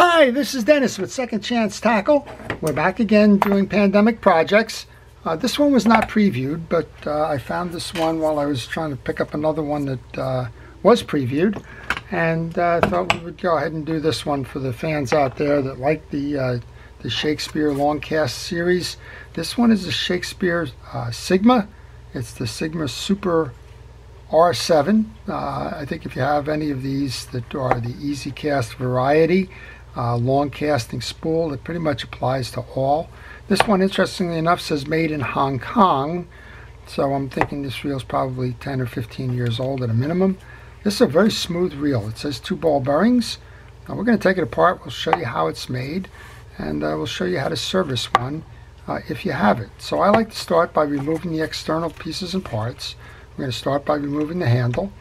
Hi, this is Dennis with Second Chance Tackle. We're back again doing pandemic projects. This one was not previewed, but I found this one while I was trying to pick up another one that was previewed, and I thought we would go ahead and do this one for the fans out there that like the Shakespeare long cast series. This one is the Shakespeare Sigma. It's the Sigma Super R7. I think if you have any of these that are the easy cast variety, long casting spool, it pretty much applies to all. This one, interestingly enough, says made in Hong Kong, so I'm thinking this reel is probably 10 or 15 years old at a minimum. This is a very smooth reel. It says 2 ball bearings. Now we're going to take it apart. We'll show you how it's made, and we'll show you how to service one if you have it. So I like to start by removing the external pieces and parts. We're going to start by removing the handle.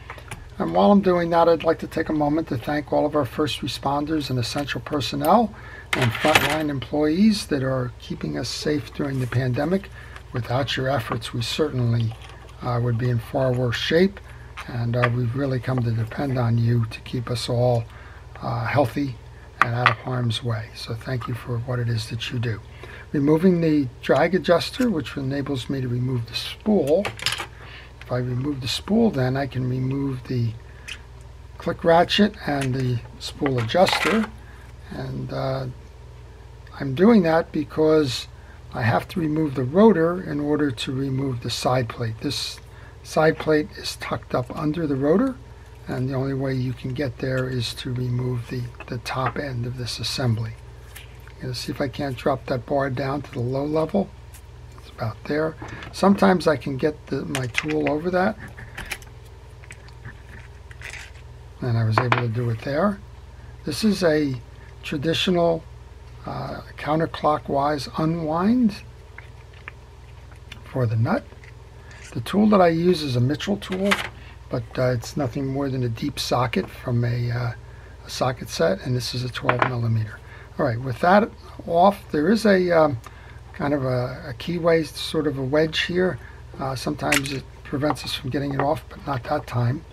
And while I'm doing that, I'd like to take a moment to thank all of our first responders and essential personnel and frontline employees that are keeping us safe during the pandemic. Without your efforts, we certainly would be in far worse shape, and we've really come to depend on you to keep us all healthy and out of harm's way. So thank you for what it is that you do. Removing the drag adjuster, which enables me to remove the spool. If I remove the spool, then I can remove the click ratchet and the spool adjuster. And I'm doing that because I have to remove the rotor in order to remove the side plate. This side plate is tucked up under the rotor, and the only way you can get there is to remove the top end of this assembly. I'm going to see if I can't drop that bar down to the low level. About there. Sometimes I can get my tool over that, and I was able to do it there. This is a traditional counterclockwise unwind for the nut. The tool that I use is a Mitchell tool, but it's nothing more than a deep socket from a socket set, and this is a 12mm. All right, with that off, there is a kind of a keyway, sort of a wedge here. Sometimes it prevents us from getting it off, but not that time.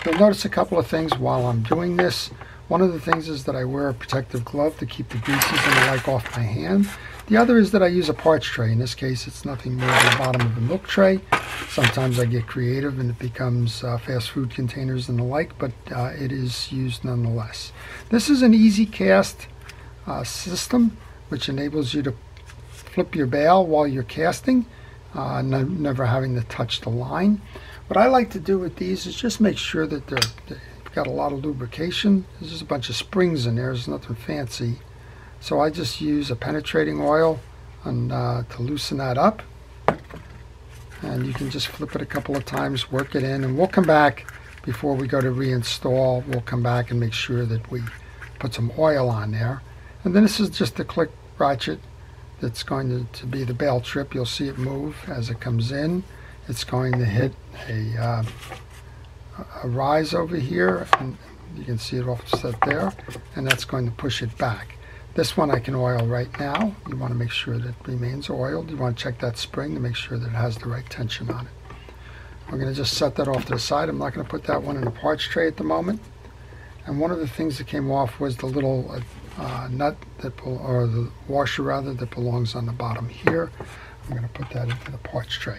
You'll notice a couple of things while I'm doing this. One of the things is that I wear a protective glove to keep the greases and the like off my hand. The other is that I use a parts tray. In this case, it's nothing more than the bottom of a milk tray. Sometimes I get creative and it becomes fast food containers and the like, but it is used nonetheless. This is an easy cast system, which enables you to flip your bail while you're casting, never having to touch the line. What I like to do with these is just make sure that they've got a lot of lubrication. There's just a bunch of springs in there. There's nothing fancy. So I just use a penetrating oil to loosen that up. And you can just flip it a couple of times, work it in, and we'll come back before we go to reinstall. We'll come back and make sure that we put some oil on there. And then this is just the click ratchet that's going to be the bail trip. You'll see it move as it comes in. It's going to hit a rise over here, and you can see it offset there, and that's going to push it back. This one I can oil right now. You want to make sure that it remains oiled. You want to check that spring to make sure that it has the right tension on it. We're going to just set that off to the side. I'm not going to put that one in a parts tray at the moment. And one of the things that came off was the little nut or the washer rather, that belongs on the bottom here. I'm going to put that into the parts tray.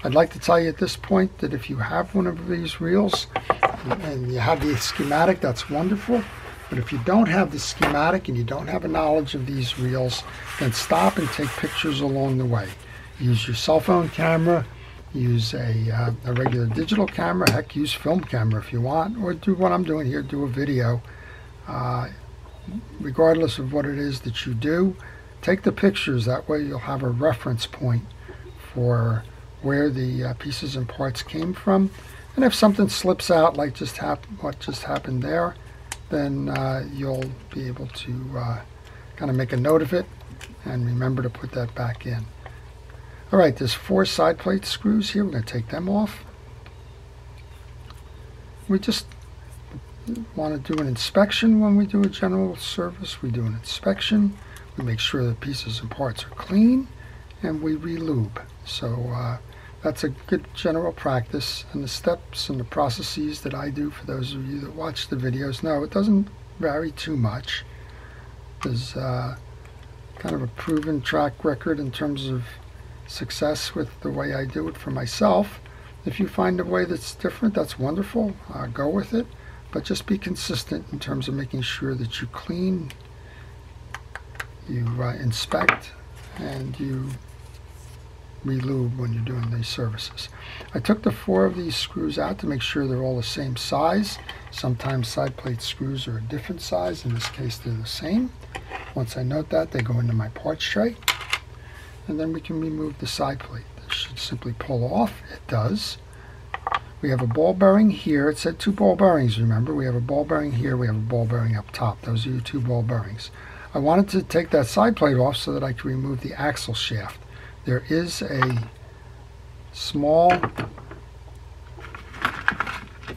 I'd like to tell you at this point that if you have one of these reels and you have the schematic, that's wonderful. But if you don't have the schematic and you don't have a knowledge of these reels, then stop and take pictures along the way. Use your cell phone camera, use a regular digital camera, heck, use film camera if you want, or do what I'm doing here, do a video. Regardless of what it is that you do, take the pictures. That way you'll have a reference point for where the pieces and parts came from. And if something slips out, like what just happened there, then you'll be able to kind of make a note of it and remember to put that back in. All right, there's 4 side plate screws here. We're going to take them off. We just want to do an inspection when we do a general service. We do an inspection. We make sure the pieces and parts are clean, and we re-lube. So that's a good general practice. And the steps and the processes that I do, for those of you that watch the videos, no, it doesn't vary too much. There's kind of a proven track record in terms of success with the way I do it for myself. If you find a way that's different, that's wonderful. Go with it, but just be consistent in terms of making sure that you clean, you inspect, and you re-lube when you're doing these services. I took the 4 of these screws out to make sure they're all the same size. Sometimes side plate screws are a different size. In this case, they're the same. Once I note that, they go into my parts tray, and then we can remove the side plate. This should simply pull off. It does. We have a ball bearing here. It said 2 ball bearings, remember. We have a ball bearing here. We have a ball bearing up top. Those are your 2 ball bearings. I wanted to take that side plate off so that I could remove the axle shaft. There is a small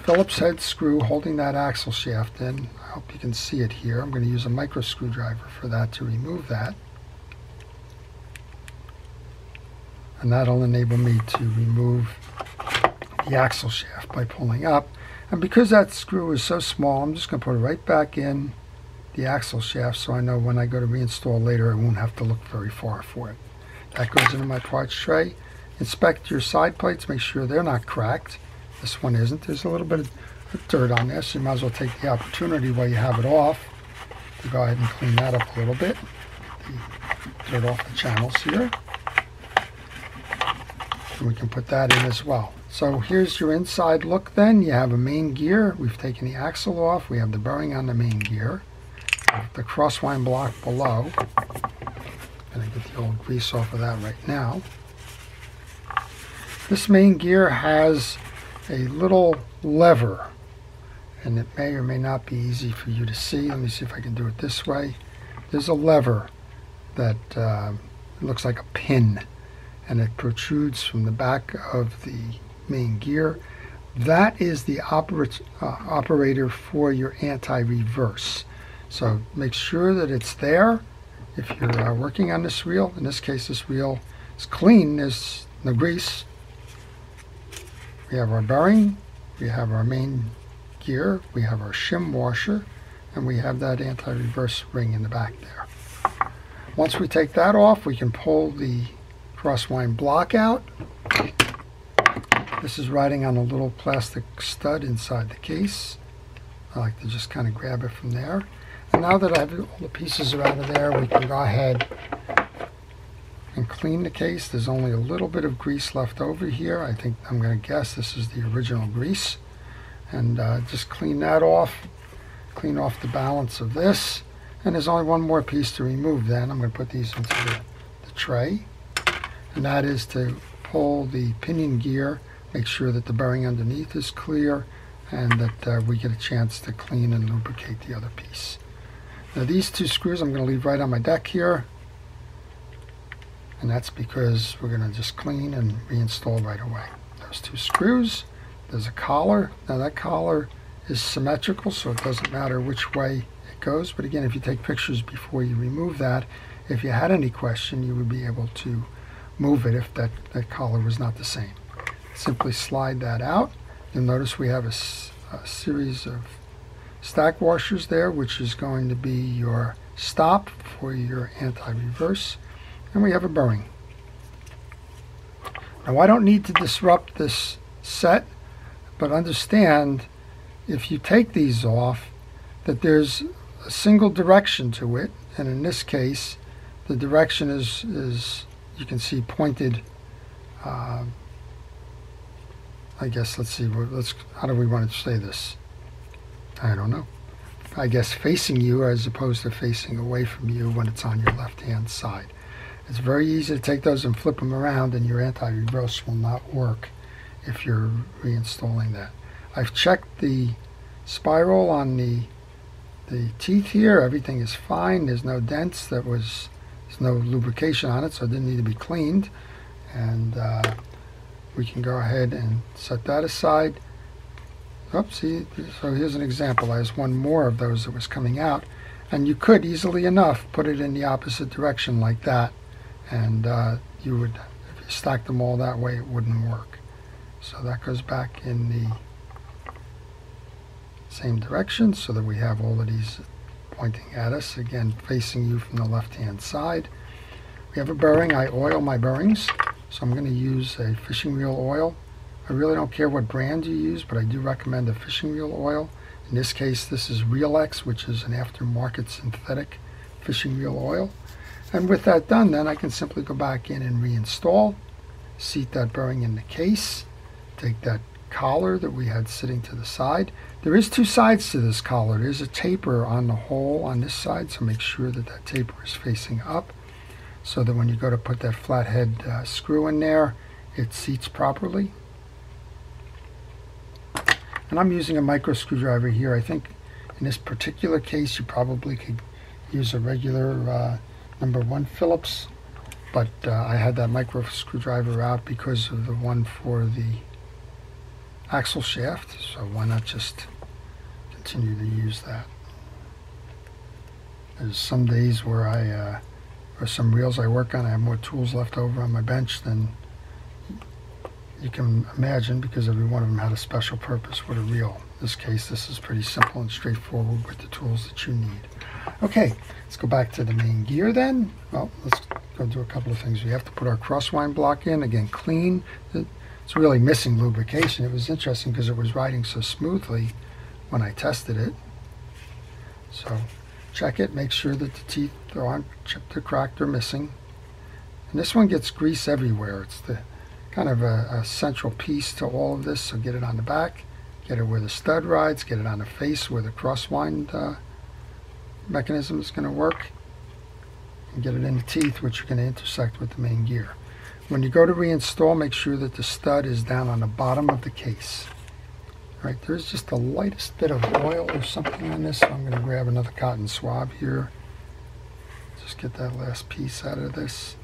Phillips head screw holding that axle shaft in. I hope you can see it here. I'm going to use a micro screwdriver for that to remove that. And that'll enable me to remove the axle shaft by pulling up. And because that screw is so small, I'm just going to put it right back in the axle shaft so I know when I go to reinstall later I won't have to look very far for it. That goes into my parts tray. Inspect your side plates, make sure they're not cracked. This one isn't. There's a little bit of dirt on there, so you might as well take the opportunity while you have it off to go ahead and clean that up a little bit. The dirt off the channels here. And we can put that in as well. So here's your inside look then. You have a main gear. We've taken the axle off. We have the bearing on the main gear. The crosswind block below. I'm going to get the old grease off of that right now. This main gear has a little lever, and it may or may not be easy for you to see. Let me see if I can do it this way. There's a lever that looks like a pin, and it protrudes from the back of the main gear. That is the operator for your anti-reverse. So make sure that it's there if you're working on this reel. In this case, this reel is clean. There's no grease. We have our bearing, we have our main gear, we have our shim washer, and we have that anti-reverse ring in the back there. Once we take that off, we can pull the crosswind block out. This is riding on a little plastic stud inside the case. I like to just kind of grab it from there. And now that I have all the pieces are out of there, we can go ahead and clean the case. There's only a little bit of grease left over here. I think I'm going to guess this is the original grease. And just clean that off. Clean off the balance of this. And there's only one more piece to remove then. I'm going to put these into the tray. And that is to pull the pinion gear, make sure that the bearing underneath is clear, and that we get a chance to clean and lubricate the other piece. Now these 2 screws I'm going to leave right on my deck here. And that's because we're going to just clean and reinstall right away. Those 2 screws. There's a collar. Now that collar is symmetrical, so it doesn't matter which way it goes. But again, if you take pictures before you remove that, if you had any question, you would be able to move it if that collar was not the same. Simply slide that out. You'll notice we have a series of stack washers there, which is going to be your stop for your anti-reverse. And we have a bearing. Now I don't need to disrupt this set, but understand if you take these off that there's a single direction to it, and in this case the direction is you can see pointed. I guess let's see. How do we want to say this? I don't know. I guess facing you as opposed to facing away from you when it's on your left-hand side. It's very easy to take those and flip them around, and your anti-reverse will not work if you're reinstalling that. I've checked the spiral on the teeth here. Everything is fine. There's no dents. There's no lubrication on it, so it didn't need to be cleaned. And we can go ahead and set that aside. Oops, see, so here's an example. There's one more of those that was coming out. And you could easily enough put it in the opposite direction like that. And you would, if you stacked them all that way, it wouldn't work. So that goes back in the same direction so that we have all of these pointing at us, again facing you from the left-hand side. We have a bearing. I oil my bearings, so I'm going to use a fishing reel oil. I really don't care what brand you use, but I do recommend a fishing reel oil. In this case, this is Reelex, which is an aftermarket synthetic fishing reel oil. And with that done, then I can simply go back in and reinstall, seat that bearing in the case, take that collar that we had sitting to the side. There is two sides to this collar. There's a taper on the hole on this side, so make sure that that taper is facing up so that when you go to put that flathead screw in there, it seats properly. And I'm using a micro screwdriver here. I think in this particular case you probably could use a regular number 1 Phillips, but I had that micro screwdriver out because of the one for the axle shaft, so why not just continue to use that. There's some days where or some reels I work on, I have more tools left over on my bench than you can imagine, because every one of them had a special purpose with a reel. In this case, this is pretty simple and straightforward with the tools that you need. Okay, let's go back to the main gear then. Well, let's go do a couple of things. We have to put our crosswind block in, again clean. It's really missing lubrication. It was interesting because it was riding so smoothly when I tested it. So check it, make sure that the teeth aren't chipped or cracked or missing. And this one gets grease everywhere. It's the kind of a central piece to all of this, so get it on the back, get it where the stud rides, get it on the face where the crosswind mechanism is going to work, and get it in the teeth, which are going to intersect with the main gear. When you go to reinstall, make sure that the stud is down on the bottom of the case. All right, there's just the lightest bit of oil or something on this, so I'm going to grab another cotton swab here. Just get that last piece out of this.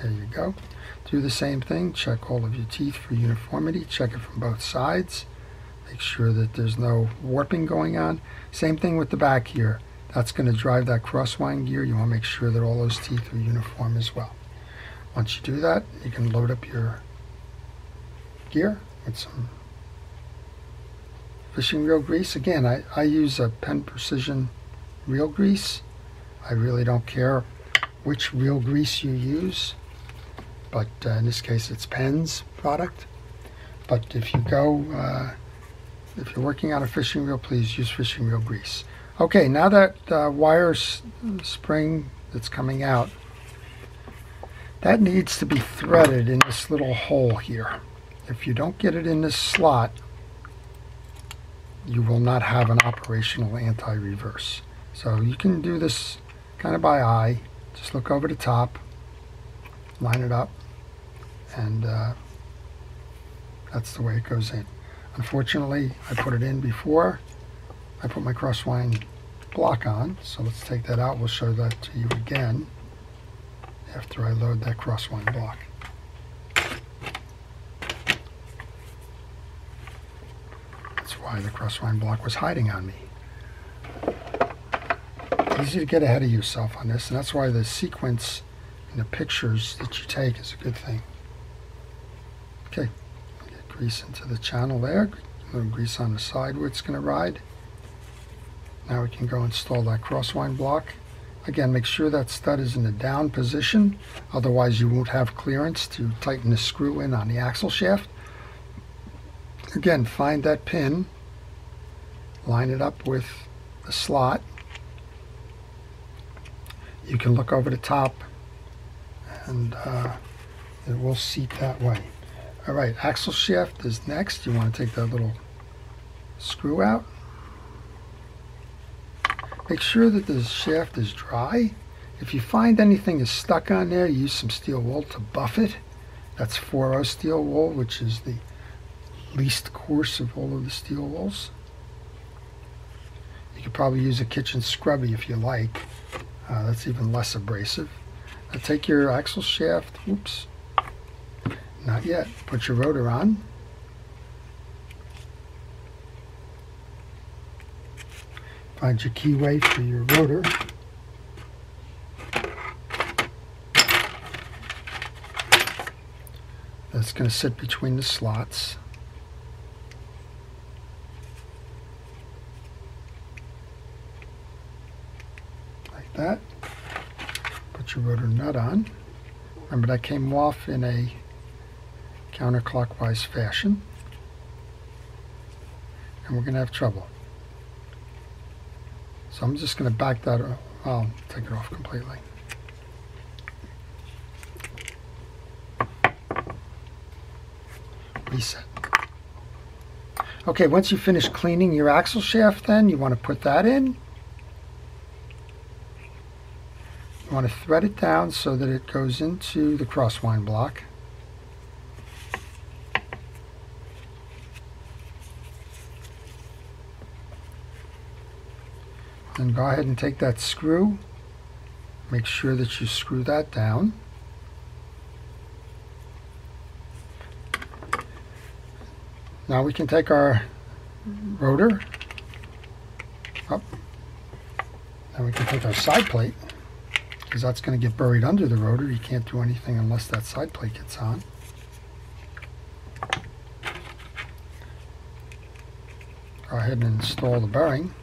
There you go. Do the same thing. Check all of your teeth for uniformity. Check it from both sides. Make sure that there's no warping going on. Same thing with the back here. That's going to drive that crosswind gear. You want to make sure that all those teeth are uniform as well. Once you do that, you can load up your gear with some fishing reel grease. Again, I use a Penn Precision reel grease. I really don't care which reel grease you use, but in this case it's Penn's product. But if you go, if you're working on a fishing reel, please use fishing reel grease. Okay, now that wire spring that's coming out, that needs to be threaded in this little hole here. If you don't get it in this slot, you will not have an operational anti-reverse. So you can do this kind of by eye. Just look over the top, line it up, and that's the way it goes in. Unfortunately, I put it in before I put my crosswind block on, so let's take that out. We'll show that to you again after I load that crosswind block. That's why the crosswind block was hiding on me. Easy to get ahead of yourself on this, and that's why the sequence in the pictures that you take is a good thing. Okay, get grease into the channel there, a little grease on the side where it's going to ride. Now we can go install that crosswind block. Again, make sure that stud is in the down position, otherwise you won't have clearance to tighten the screw in on the axle shaft. Again, find that pin, line it up with the slot. You can look over the top and it will seat that way. All right, axle shaft is next. You want to take that little screw out. Make sure that the shaft is dry. If you find anything is stuck on there, use some steel wool to buff it. That's 4/0 steel wool, which is the least coarse of all of the steel wools. You could probably use a kitchen scrubby if you like. That's even less abrasive. Now take your axle shaft, oops, not yet. Put your rotor on. Find your keyway for your rotor. That's going to sit between the slots. that. Put your rotor nut on. Remember, that came off in a counterclockwise fashion. And we're going to have trouble. So I'm just going to back that up. I'll take it off completely. Reset. Okay, once you finish cleaning your axle shaft, then you want to put that in. You want to thread it down so that it goes into the crosswind block. Then go ahead and take that screw. Make sure that you screw that down. Now we can take our rotor up. Now we can take our side plate, because that's going to get buried under the rotor. You can't do anything unless that side plate gets on. Go ahead and install the bearing.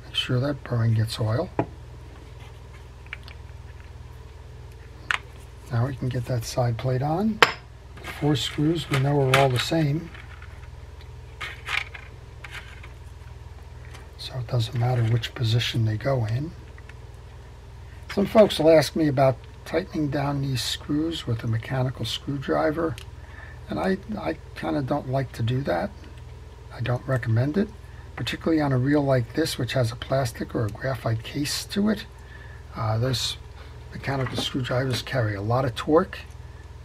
Make sure that bearing gets oil. Now we can get that side plate on. 4 screws we know are all the same, so it doesn't matter which position they go in. Some folks will ask me about tightening down these screws with a mechanical screwdriver, and I kind of don't like to do that. I don't recommend it, particularly on a reel like this, which has a plastic or a graphite case to it. Those mechanical screwdrivers carry a lot of torque,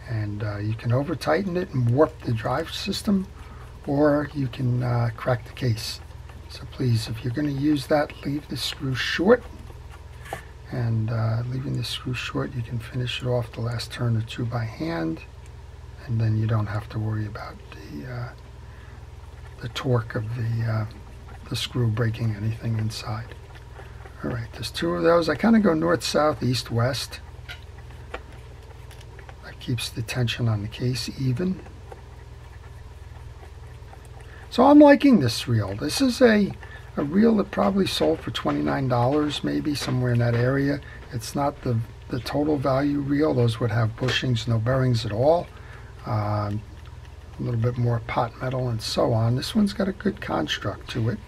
and you can over tighten it and warp the drive system, or you can crack the case. So please, if you're going to use that, leave the screw short, and leaving the screw short, you can finish it off the last turn or two by hand, and then you don't have to worry about the torque of the screw breaking anything inside. Alright, there's 2 of those. I kind of go north, south, east, west. Keeps the tension on the case even. So I'm liking this reel. This is a reel that probably sold for $29, maybe somewhere in that area. It's not the total value reel. Those would have bushings, no bearings at all. A little bit more pot metal and so on. This one's got a good construct to it.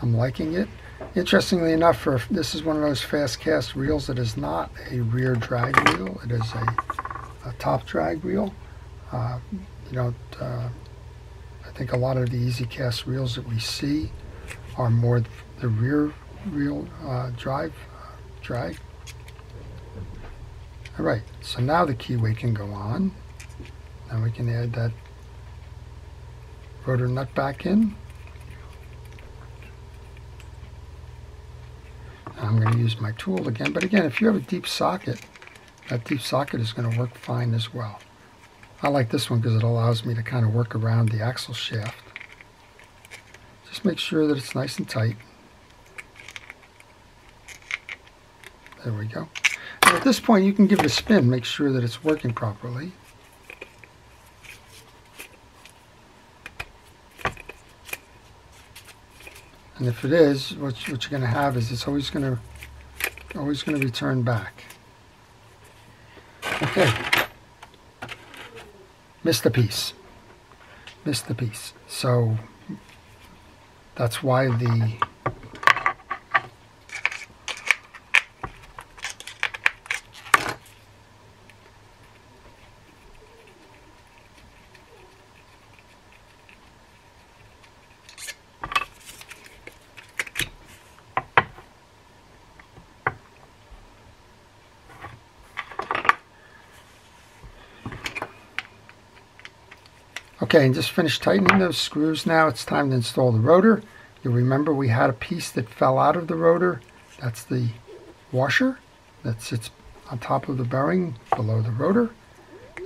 I'm liking it. Interestingly enough, this is one of those fast cast reels that is not a rear drag reel. It is a top drag reel. You don't. I think a lot of the easy cast reels that we see are more the rear reel drag. All right. So now the keyway can go on. Now we can add that rotor nut back in. I'm going to use my tool again, but again, if you have a deep socket, that deep socket is going to work fine as well. I like this one because it allows me to kind of work around the axle shaft. Just make sure that it's nice and tight. There we go. And at this point, you can give it a spin, make sure that it's working properly. And if it is, what you're going to have is it's always going to return back. Okay. Missed a piece. Missed the piece. So that's why the Okay, and just finished tightening those screws now. It's time to install the rotor. You'll remember we had a piece that fell out of the rotor. That's the washer that sits on top of the bearing below the rotor.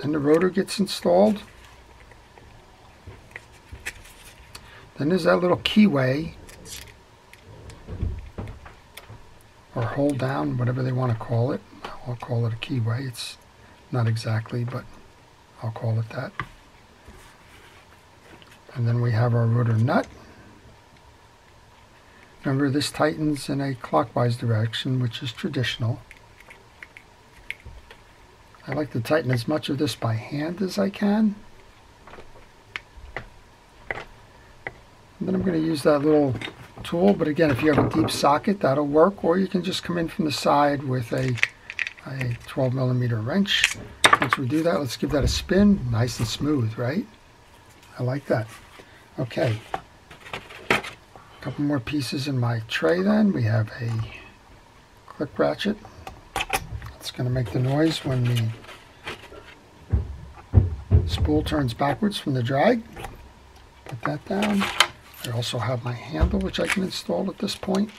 Then the rotor gets installed. Then there's that little keyway, or hold down, whatever they want to call it. I'll call it a keyway. It's not exactly, but I'll call it that. And then we have our rotor nut. Remember, this tightens in a clockwise direction, which is traditional. I like to tighten as much of this by hand as I can. And then I'm going to use that little tool, but again, if you have a deep socket, that'll work, or you can just come in from the side with a 12mm wrench. Once we do that, let's give that a spin. Nice and smooth, right? I like that. Okay. A couple more pieces in my tray then. We have a click ratchet. It's going to make the noise when the spool turns backwards from the drag. Put that down. I also have my handle, which I can install at this point.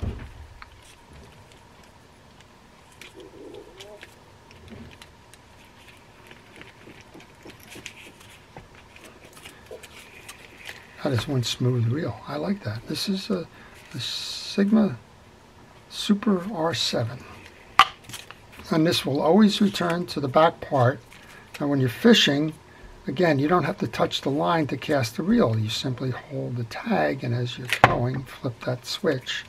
That is one smooth reel. I like that. This is a Sigma Super R7. And this will always return to the back part. And when you're fishing, again, you don't have to touch the line to cast the reel. You simply hold the tag, and as you're throwing, flip that switch,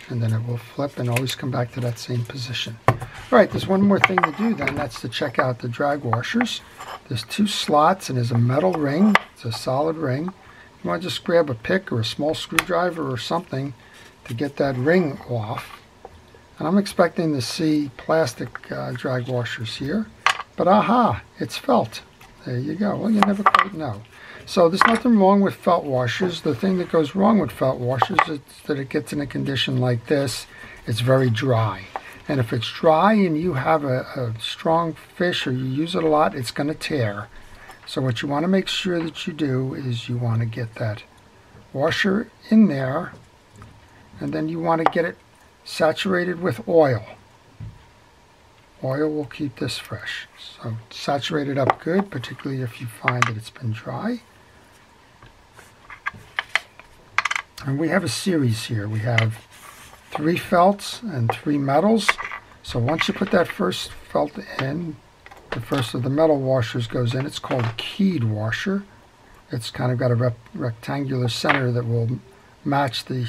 and then it will flip and always come back to that same position. All right, there's one more thing to do then. That's to check out the drag washers. There's 2 slots, and there's a metal ring. It's a solid ring. You want to just grab a pick or a small screwdriver or something to get that ring off. And I'm expecting to see plastic drag washers here. But aha, it's felt. There you go. Well, you never quite know. So there's nothing wrong with felt washers. The thing that goes wrong with felt washers is that it gets in a condition like this. It's very dry. And if it's dry and you have a strong fish or you use it a lot, it's going to tear. So what you want to make sure that you do is you want to get that washer in there, and then you want to get it saturated with oil. Oil will keep this fresh. So saturate it up good, particularly if you find that it's been dry. And we have a series here. We have 3 felts and 3 metals. So once you put that first felt in, the first of the metal washers goes in. It's called a keyed washer. It's kind of got a rectangular center that will match the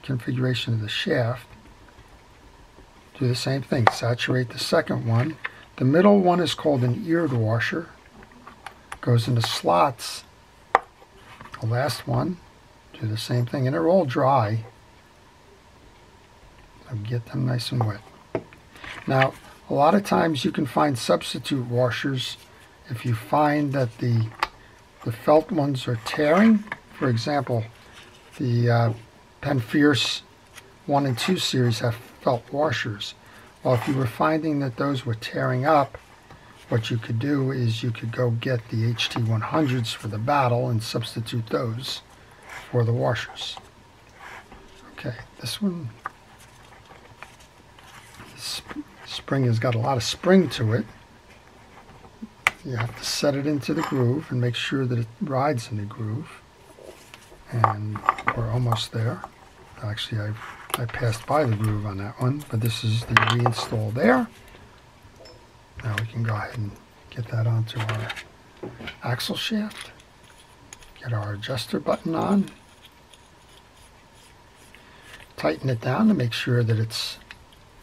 configuration of the shaft. Do the same thing. Saturate the second one. The middle one is called an eared washer. Goes into slots. The last one, do the same thing. And they're all dry. So get them nice and wet. Now, a lot of times you can find substitute washers if you find that the felt ones are tearing. For example, the Penn Fierce 1 and 2 series have felt washers. Well, if you were finding that those were tearing up, what you could do is you could go get the HT100s for the battle and substitute those for the washers. Okay, this one, spring has got a lot of spring to it. You have to set it into the groove and make sure that it rides in the groove. And we're almost there. Actually, I passed by the groove on that one, but this is the reinstall there. Now we can go ahead and get that onto our axle shaft. Get our adjuster button on. Tighten it down to make sure that it's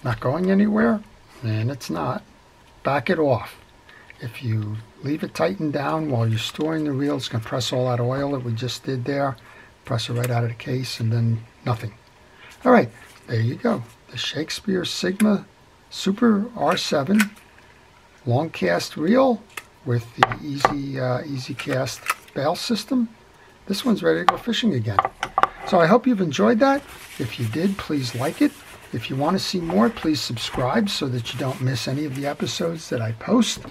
not going anywhere. And it's not. Back it off. If you leave it tightened down while you're storing the reel, it's going to press all that oil that we just did there. Press it right out of the case and then nothing. All right, there you go. The Shakespeare Sigma Super R7 long cast reel with the easy cast bail system. This one's ready to go fishing again. So I hope you've enjoyed that. If you did, please like it. If you want to see more, please subscribe so that you don't miss any of the episodes that I post.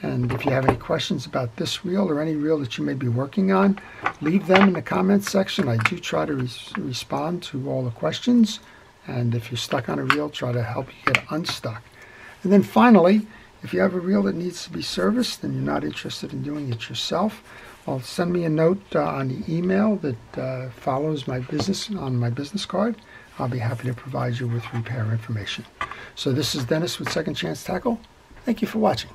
And if you have any questions about this reel or any reel that you may be working on, leave them in the comments section. I do try to respond to all the questions. And if you're stuck on a reel, try to help you get unstuck. And then finally, if you have a reel that needs to be serviced and you're not interested in doing it yourself, well, send me a note on the email that follows my business on my business card. I'll be happy to provide you with repair information. So this is Dennis with Second Chance Tackle. Thank you for watching.